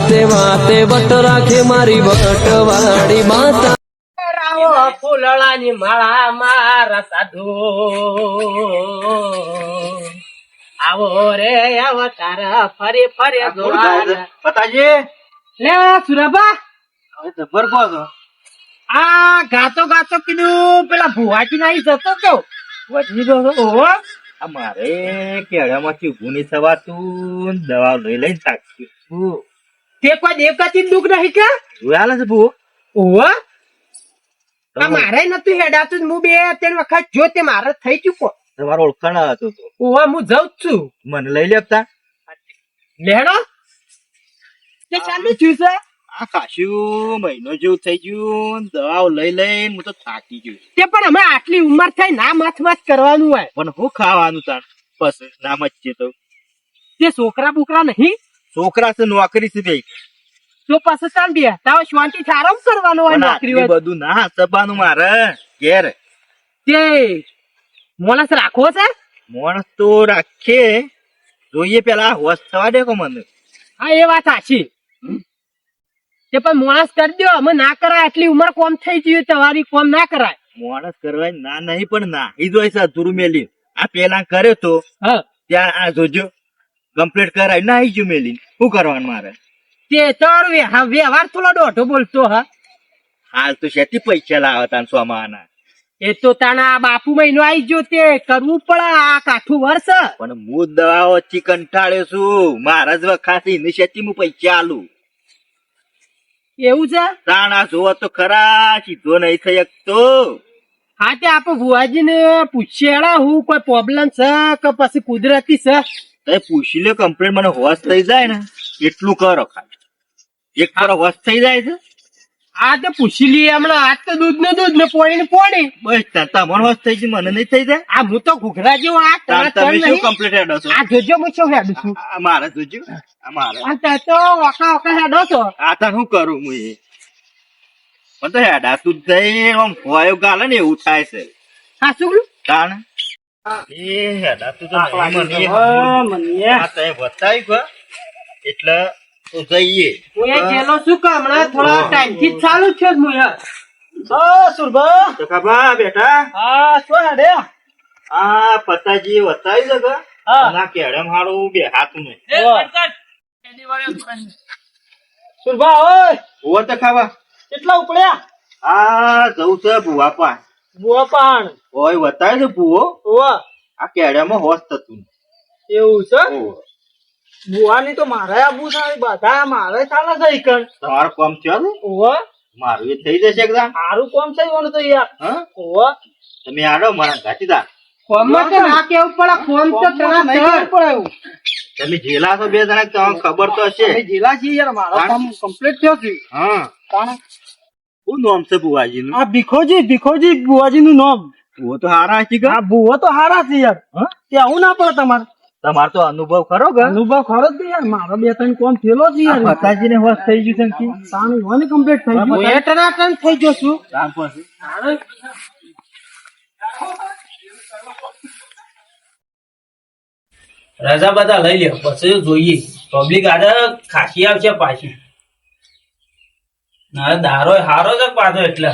વાતે વાતે વટ રાખે મારી વટવાળી માતા. ફૂલડાની માળા મારા સાધુ આવો રે અવતાર ફરી ફરી પતાજી લે સુરભા જબર કહો છો. આ ગાતો ગાતો કીધું પેલા ભુવાજી ના જતો તો ઓહો અમારે કેળામાંથી ઊભું નહીં થવાતું, દવા લઈ લઈને થાક્યું. તે કોઈ દેવકાતી દુઃખ નહીં કે જોયા છે ભૂ? ઓહો આ મારે નતું હેડાતું હું 2-3 વખત જો તે મારે થઈ ચૂકો. તમારો ઓળખાણ હતો તો ઓહો હું જઉં જ છું. મને લઈ લેતા લેડો તે ચાલુ થયું છે. આ ખાસું મહિનો જેવું થઈ ગયું, દવાઓ લઈ લઈને હું તો થાકી ગયો. તે પણ અમે આટલી ઉંમર થઈ ના માથ કરવાનું હોય. પણ હું ખાવાનું તાણ બસ નામ જ છે. તો તે છોકરા બોકરા નહીં છોકરા છે, નોકરી છે બે. તો પછી ચાલ દે તાવ શાંતિ આરામ કરવાનો હોય. પણ નોકરી આટલું હોય બધું ના સબાનું મારે ઘેર. તે મોણસ રાખવો છે. માણસ તો રાખીએ, જોઈએ પેલા હોશ થવા દે કો મને. હા એ વાત સાચી. તે પણ મોણસ કરી દો, અમે ના કરાય. આટલી ઉંમર કોમ થઈ ગઈ તમારી, કોમ ના કરાય. માણસ કરવા ના નહીં, પણ ના ઈ જોઈ છે અધૂરું મેલી. આ પેલા કર્યો તો હા ત્યાં આ જોજો કમ્પ્લીટ કરાય ના ઈ જો મેલી. શું કરવાનું મારે? તે તાર વ્યવહાર થોડો દોઢો બોલતો હા. હાલ તો શેથી પૈસા લાવે તાન સોમાના. એ તો તાના બાપુ મહિનો આવી ગયો, તે કરવું પડે. આ કાઠું વર્ષ પણ હું દવાઓ કંટાળ્યો છું. મારા જ વખાતી ને શેથી હું પૈસા આલું. એવું છે. તાણા જોવો તો ખરા, સીધો નહીં થઈ શકતો. હા તે આપડે ભુવાજી ને પૂછીએ હું કોઈ પ્રોબ્લેમ છે કે પછી કુદરતી છે. તમે પૂછી લે કમ્પ્લેટ, મને હોશ થઈ જાય ને એટલું કરો ખાલી. એક કરો હોશ થઈ જાય છે. આ તો પૂછી લઈએ હમણાં. આજ તો દૂધ ને પોણી ને પોણી. બસ તમારે હોશ થઈ ગઈ, મને નહીં થઈ જાય. આ હું તો ઘૂઘરા જેવો આ તાણ તમે શું કમ્પ્લીટ હેડો છો? આ જોજો હું શું હેડું છું. આ મારે જોજો, આ મારે. આ તે તો વકા હેડો છો. આ તાર શું કરું હું? એ મને તો હેડાતું જ થઈ, આમ ફોયો ગાલે ને એવું થાય છે. હા શું તાણ એ હેડાતું તો નહીં મને. આ તે બતાવ્યું કે એટલે તો જઈએ. હું એ ગેલો છું કે હમણાં થોડા ટાઈમ થી ચાલુ જ છે હું યાર. તો ખબર બેટા, હા શું હેડે આ પતાજી બતાવ્યું છે કે આ કેડમ હારું બે હાથું નહીં. સુરભા ઓય ભૂવો તો ખાવા કેટલા ઉપડ્યા. આ જવું છે ભૂવા પા. બુઆ પાણ ઓય બતાવ્યું છે ભૂવો. ઓવા આ કેડામાં હોશ થતું એવું છે. નહીં. બુવાની તો મારે આબુ થાય બધા મારે ચાલે છે ઈકણ. તમારો કામ થયો ને? ઓવા મારું એ થઈ જશે એકદમ. સારું કોમ છે ઓનું તો યાર. હા ઓવા તમે આડો મારા ઘાટીદાર. ફોનમાં તો ના કેવું પડે. ફોન તો તરત નહીં પડે એવું. તમે જેલા છો બે જણા, તમને ખબર તો હશે. જીલા છી યાર મારો કામ કમ્પ્લીટ થયો છે. હા શું નામ છે બુવાજી નું? આ ભીખોજી બુવાજી નું નામ. ભૂવો તો હારા છે કે? આ ભૂવો તો હારા છે યાર. તે આવું ના પડે તમારે. તમારો તો અનુભવ ખરો કે? અનુભવ ખરો જ યાર. મારો 2-3 કોમ થયેલો છે યાર. માતાજી ને હોશ થઈ ગયું છે ને? સાનું હોને કમ્પ્લીટ થઈ ગયું. હું ટનાટન થઈ ગયો છું. કામ પછી રજા બધા લઈ લે પછી જોઈએ. પબ્લિક આજે ખાસી આવશે પાછી. ના દારો હારો છે પાછો એટલે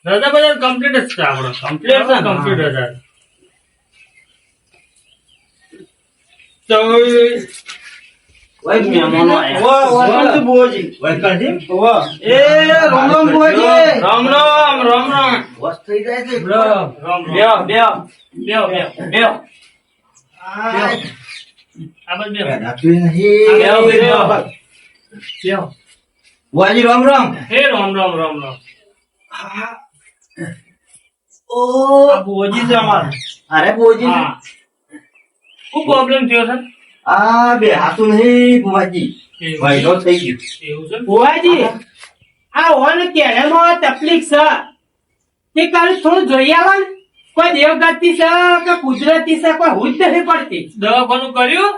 રજા બધા કમ્પ્લીટ જ છે. આપણો કમ્પ્લીટ છે. કમ્પ્લીટ રજા રામ રામ રામ રામ. હોશ થઈ જાય છે. બુવાજી રામ રામ. હે રામ રામ રામ રામ. ઓ આ બુવાજી છે અમારે. અરે બુવાજી હા. શું પ્રોબ્લેમ થયો છે? આ બે હાથું નહીં બુવાજી, મહિનો થઈ ગયો. એવું છે. બુવાજી આ હોને કેળામાં તકલીફ છે. તે કાલે થોડું જોઈ આવો ને. કોઈ દેવગતિ છે કે કુદરતી છે કોઈ હુજ નથી પડતી. દવાખાનું કર્યું?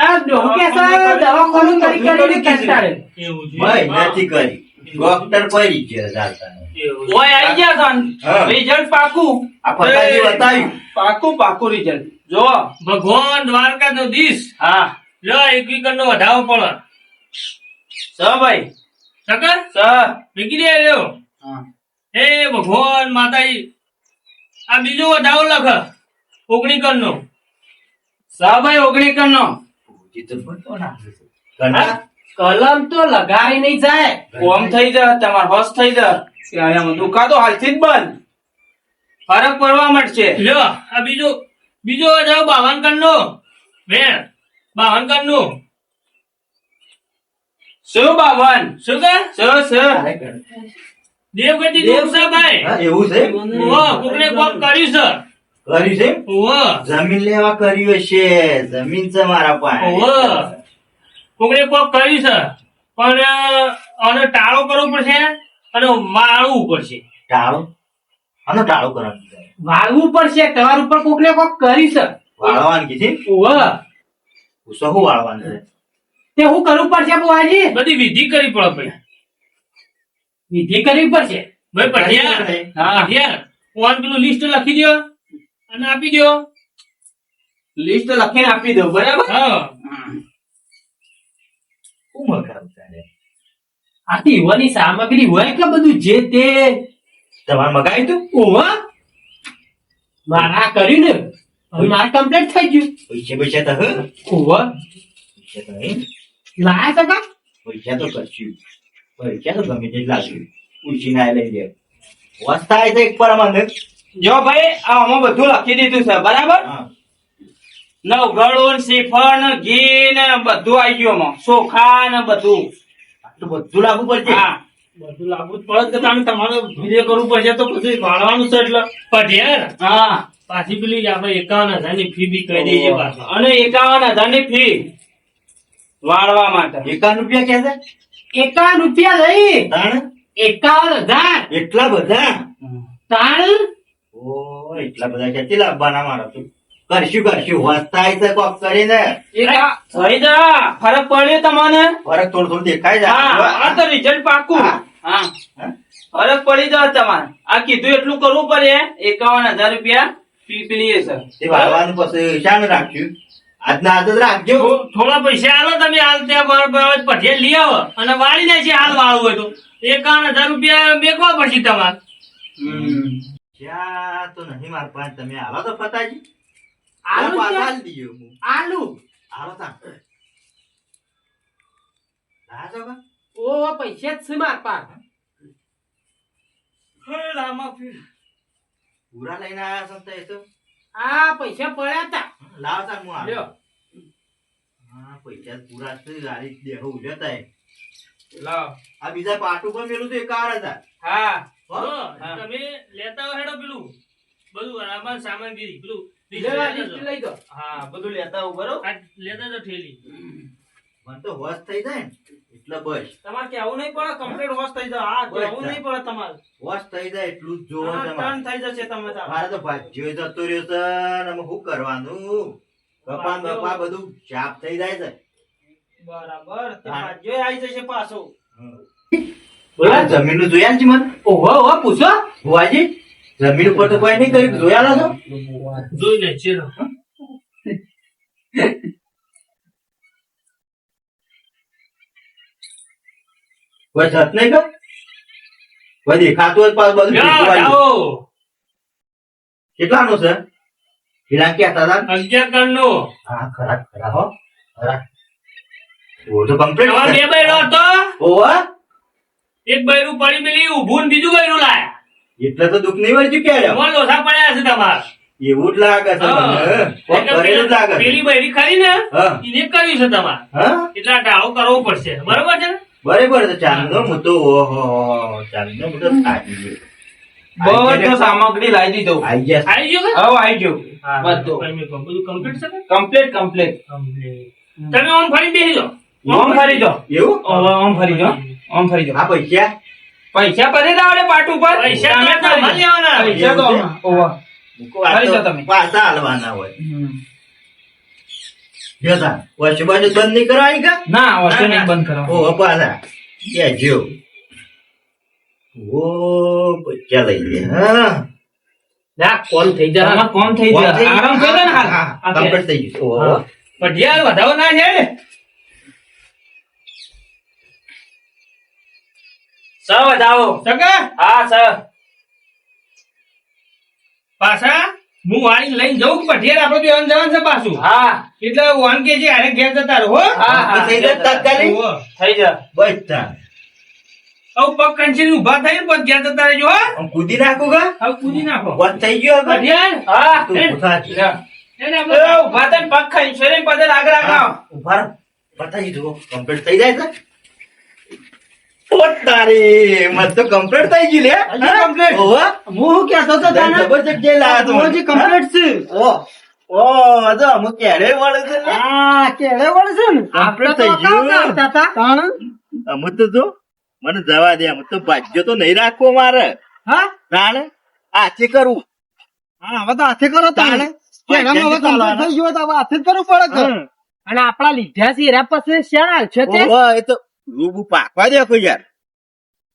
આ ડોકે છે દવાખાનું કરીને કંટાળે. એવું છે. ભાઈ નથી કરી. ડોક્ટર પડી છે ચાલતા. ઓય આઈ ગયા હા. સન. રિઝલ્ટ પાકું. આ પતાજી બતાવ્યું. પાકું રિઝલ્ટ. જો ભગવાન દ્વારકા નો દીશ. હા લો એક વીકર નો વધાવો પડે. ભાઈ સકર વીકી દે રહ્યો હે ભગવાન માતાજી આ બીજો વધાવો લખ ઓગણીકર નો ભાઈ ઓગણીકર નો કલમ તો લગાવી નહીં જાય કોમ થઈ જાય તમાર હોશ થઈ જાય દુકાન તો હાલથી જ બંધ ફરક પડવા મળશે લ્યો આ બીજો વધાવો 52 કર નો વેણ 52 કર નો શું બાવન શું કે દેવગતિ નું છે ભાઈ એવું છે કોકને કોક કર્યું છે કર્યું છે ઓહો જમીન લેવા કર્યું છે જમીન છે મારા પાસે ઓહો કોકને કોક કર્યું છે પણ આને ટાળો કરવો પડશે અને વાળવું પડશે ટાળો આનો ટાળો કરવાનું છે. વાળવું પડશે તમાર ઉપર કોક ને કોક કરી છે વાળવાનું કીધી શું વાળવાનું છે તે હું કરવું પડશે બુવાજી બધી વિધિ કરવી પડે ભાઈ વિધિ કરવી પડશે ભાઈ પઢિયાર ફોન પેલું લિસ્ટ લખી દો અને આપી દો લિસ્ટ લખીને આપી દો બરાબર હા શું મગાવું તારે આથી યુવાની સામગ્રી હોય કે બધું જે તે તમારે મગાવ્યું તું ઓવા મારા કર્યું ને હવે મારે કમ્પ્લીટ થઈ ગયું પૈસા તો હ ઓવા પૈસા તો હે લાયા સકા પૈસા તો કરશું પૈસા તો ગમે તે લાગ્યું ઉછી ના લઈ લે વસ્તા છે એક પર મને જો ભાઈ આમાં બધું લખી દીધું છે બરાબર નવગળો શ્રીફળ ને ઘી ને બધું આવી ગયું આમાં ચોખા ને બધું આટલું બધું લાગુ પડશે હા બધું લાગુ જ પડે કે તમારે વિધિ કરવું પડશે તો પછી વાળવાનું છે એટલે પઢિયાર હા પાછી પેલી આપણે 51,000 ની ફી બી કહી દઈએ પાછા અને 51,000 ની ફી વાળવા માટે 51 રૂપિયા કે છે 51 રૂપિયા લઈ તાણ 51,000 એટલા બધા તાણ ઓ એટલા બધા ક્યાંથી લાવવાના મારા તું કરશું વસ્તા છે કોક કરીને થઈ જા ફરક પડ્યો તમને ફરક થોડું થોડું દેખાય હા આ જાય તો રિઝલ્ટ પાકું હા. હા ફરક પડી જાય તમારે આ કીધું એટલું કરવું પડે 51,000 રૂપિયા ફી પેલી છે તે વાળવાનું પછી શાનું રાખ્યું આજના આજ જ રાખજો થોડા પૈસા આલો તમે હાલ ત્યાં પઢિયાર લઈ આવો અને વાળી જાય છે હાલ વાળવું હોય તો 51,000 રૂપિયા બેકવા પડશે તમારે જ્યાં તો નહીં માર પાસે તમે હાલો તો ફતાજી આલુ પાછા ક્યાં? હાલ દીજો હું આલુ હાલો તા રાજો કા ઓ પૈસા જ છે માર પાસે પૂરા લઈને આયા છો તો એ તો આ પૈસા પડ્યા તા લાવ તા હું લ્યો. આવ્યો હા પૈસા પૂરા છે ગાડી દેહો ઉલ્યો તા લાવ આ બીજા પાટું પણ મેલું તો 51,000 હા હો? હા, તમે લેતા હો હેડો પેલું બધું આમાં સામગ્રી પેલું લેવા લિસ્ટ લઈ દો હા બધું લેતા આવું બરોબર આ લેતા તો ઠેલી મને તો હોશ થઈ જાય ને એટલે બસ તમારે કેવું નહીં પડે કમ્પ્લીટ વોશ થઈ જાય આ કેવું નહીં પડે તમારે હોશ થઈ જાય એટલું જ જોવો આ છે ટર્ન થઈ જશે તમે તાર. મારે તો ભાજ્યો જતો રહ્યો છે ને અમે શું કરવાનું કપાન બપા બધું ચાપ થઈ જાય છે બરાબર તે હા. ભાગ્યો આવી જશે પાછો આ જમીનનું જોયા છે મને ઓહો ઓહો પૂછો ભુવાજી જમીન ઉપર તો કોઈ નહીં કર્યું જોયા છો જોઈ લે છે કોઈ છત નહીં કર કોઈ દેખાતું હોય પાછું બધું ભેગું આવી જાય. કેટલાનું છે પેલા ક્યાં હતા 11 કરોડનો હા ખરા ખરા હો ખરા ઓ તો કમ્પ્લીટ તમારે બે બૈરો હતો ઓવા એક બૈરું પડી પેલી ઊભું ને બીજું બૈરું લાયા એટલે તો દુઃખ નહીં વળગ્યું ક્યારે મોં લોસા પડ્યા છે તમારે એવું જ લાગે છે મને કોક એટલે કરેલું જ લાગે છે. પેલી બૈરી ખરી ને હા એને કર્યું છે તમારે હા એટલે આ ડાળો કરવો પડશે બરોબર છે ને બરાબર છે ચાંદનો મોટો ઓહો ચાંદનો મોટો થાકી ગયો બધું સામગ્રી લાવી દીધો આઈ ગયા આવી ગયો કે? હવે આવી ગયો બધું બધું કમ્પ્લીટ છે ને? કમ્પ્લીટ કમ્પ્લીટ તમે ઓમ ફરી બેસી જાઓ ઓમ ફરી જાઓ એવું ઓમ ફરી જાઓ ઓમ ફરી જાઓ આ પૈસા પૈસા ભરી લાવો ને પાટ ઉપર પૈસા તમે તો ફરી જાઓ. લેવાના. પૈસા તો આમાં. ઓવા. મૂકો આ ફરી તો જાઓ તમે. પાછા હાલવાના હોય જોતા વર્ષ બાજુ બંધ નહીં કરવાની કા ના વસ્તુ નહીં બંધ કરો ઓ પાછા બેજો ઓ પૈસા લઈ ગયા હા ના કોમ થઈ જાય કોમ થઈ જાય આરામ કરી દે ને હાલ કમ્પ્લીટ થઈ ગયું ઓહો. પઢિયાર વધાવો ના છે ને વધાવો સગા હા સર પાછા હું વાળી લઈને જઉં કે ભઠિયાર આપડે બે જવાનું છે પાછું હા એટલે વાન કે છે હારે ઘેર જતા રહો હો હા થઈ જાય તાત્કાલિક હોવે. થઈ જા બસ તા હવે પગ કંચી ઉભા થઈ ને પછી ઘેર જતા રહેજો હો આમ કૂદી નાખું કા હવે કૂદી નાખો વાત થઈ ગયો હવે ભઠિયાર હા તું ઉભા થા. એને આપણે ઉભા થઈને પગ ખાઈ છે પગે આગળ આગળ ઉભા રહો. બતાવી દો કમ્પ્લીટ થઈ જાય છે ઓ તારી મત તો કમ્પ્લીટ થઈ ગઈ લે complete? ઓહો હું કહેતો તો તને જબરજસ્ત જે લાયા તું. હજી complete છે. ઓ ઓ જો અમુક ક્યારે વળે છે ને હા કેળે વળે છે ને આપણે આપણે તો થઈ ગયું. કામ કરતા હતા. તાણ. અમુક તો જો મને જવા દે અમુક તો ભાગ્ય તો નહીં રાખવો મારે હા તાણ આથી કરવું હા હવે તો હાથે કરો તાણ. કેળામાં હવે complete થઈ ગયું હોય તો હવે હાથે જ કરવું પડે કે. અને આપણા લીધા છે એના પછી શ્યાં હાલશે તે? ઓહો, એ તો રૂબુ પાકવા દે કોઈ યાર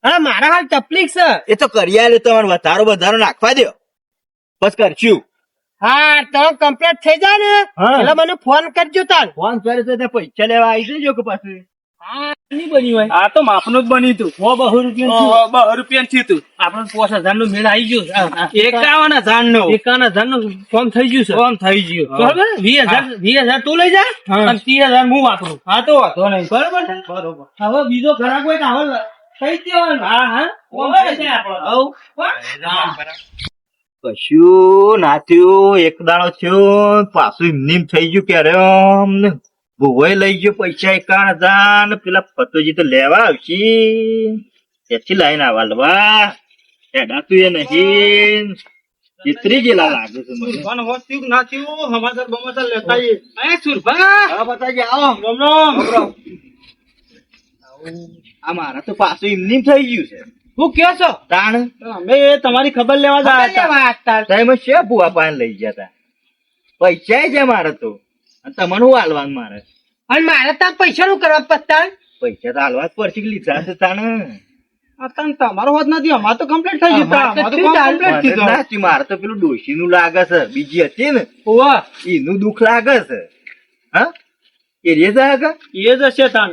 હા મારા હાલ તકલીફ છે. એ તો કરિયાલે તમારે વધારો નાખવા દો બસ કરશું હા તો કમ્પ્લીટ થઈ જાય ને હા. એટલે મને ફોન કરજો તાન. ફોન કરે તો ત્યાં પૈસા લેવા આવી જજો કે પાછું હા નહીં બન્યું હોય. આ તો માપનું જ બન્યું તું 200 રૂપિયા થયું તું આપણે 5000 નું મેળ આવી ગયું 51,000 નું 51,000 નું ફોર્મ થઈ ગયું છે કોમ થઈ ગયું બરોબર 20,000 તું લઈ જા અને 30,000 હું વાપરું હા તો વાંધો નહીં બરોબર બરોબર હવે બીજો ઘરાક હોય તો હવે કઈ દેવાનું હા હા કોમ થઈ જાય આપણો કશું ના થયું એક દાડો થયો પાછું એમની થઈ ગયું ક્યારે અમને ભૂવાઈ લઈ ગયો પૈસા 51,000 ને પેલા ફતોજી તો લેવા આવશે ત્યાંથી લાઈન આવવા લવા એડાતું એ નહીં ચિત્રી ગયેલા લાગે છે મને પણ હોત થયું કે ના થયું સમાચાર બમાચાર લેતા આવીએ. એ સુરભા હા બતાજી આવો રામ રામ. આ મારા તો પાછું એમની થઈ ગયું છે હું કયો છો તાણ અમે તમારી ખબર લેવા ખબર જાય લેવા હતા. તમે છે ભૂવા પાન લઈ ગયા તા પૈસા છે મારે તો અને તમને શું હાલવાનું મારે અને મારે ત્યાં પૈસા નું કરવા પત્તા પૈસા તો હાલવા જ પડશે કે લીધા છે તાણ તમારો હોત નથી અમારે તો કમ્પ્લીટ થઈ ગયું અમારે તો અમારે તો થયું તાર. complete મને થયું. ના થયું. મારે તો પેલું ડોશી નું લાગે છે બીજી હતી ને ઓવા એનું દુઃખ લાગે છે હા એ રે જાગે એ જ હશે તાન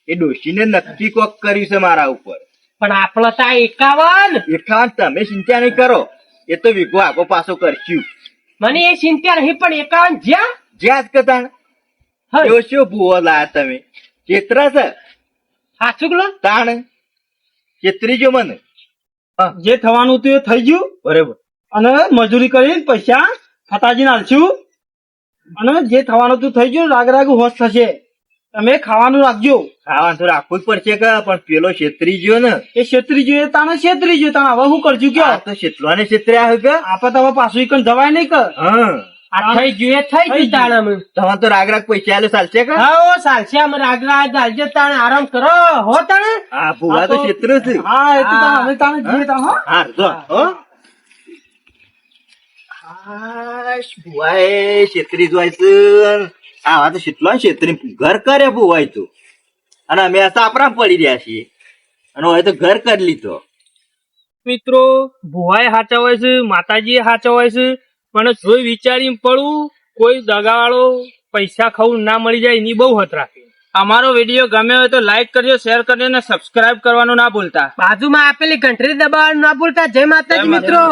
એ ડોશી ને નક્કી કોક કર્યું છે મારા ઉપર પણ આપડે ત્યાં 51 એટલા તમે ચિંતા નહીં કરો એ તો વીઘો આગો પાછો કરશું મને એ ચિંતા નહીં પણ 51 જ્યાં જ્યાં જ કતાણ હા. એવો શું ભૂવો લાયા તમે ચેતરા છે સાચું લો તાણ ચેતરી જો મને જે થવાનું હતું એ થઈ ગયું બરોબર અને મજૂરી કરીને પૈસા ફતાજીને આલશું અને જે થવાનું હતું થઈ ગયું રાગ હોશ થશે તમે ખાવાનું રાખજો ખાવાનું તો રાખવું જ પડશે કે પણ પેલો છેતરી ગયો ને એ છેતરી ગયો એ તાણે છેતરી ગયો તાણે હવે શું કરજો આ કયો તો છેતલો ને છેતર્યા હોય કે આપડે તો હવે પાછું ઈકન જવાય નહીં કે હા આ થઈ ગયું એ થઈ ગયું તાણ અમે. તમારે તો રાગ પૈસા આલે ચાલશે કે હા ઓ સાલસે અમે રાગરા દાલજે તાણ આરામ કરો હો તાણ હા ભૂવા તો છેતરો છે હા એ તો તાણે અમે તાણે જઈએ તાણે હો હા જો હો હાશ ભુવાએ છેતરી જોય છે આવા તો કેટલો છેતરી ઘર કરે ભુવાય તો અને અમે આ સાપરા પડી રહ્યા છીએ અને હવે તો ઘર કરી લીધો મિત્રો ભુવાએ સાચા હોય છે માતાજી સાચા હોય છે પણ જોઈ વિચારી પડવું કોઈ દગાવાળો પૈસા ખાવું ના મળી જાય એની બહુ હત રાખે. અમારો વિડીયો ગમે હોય તો લાઈક કરજો શેર કરજો અને સબસ્ક્રાઇબ કરવાનું ના ભૂલતા. બાજુમાં આપેલી ઘંટડી દબાવવાનું ના ભૂલતા. જય માતાજી મિત્રો.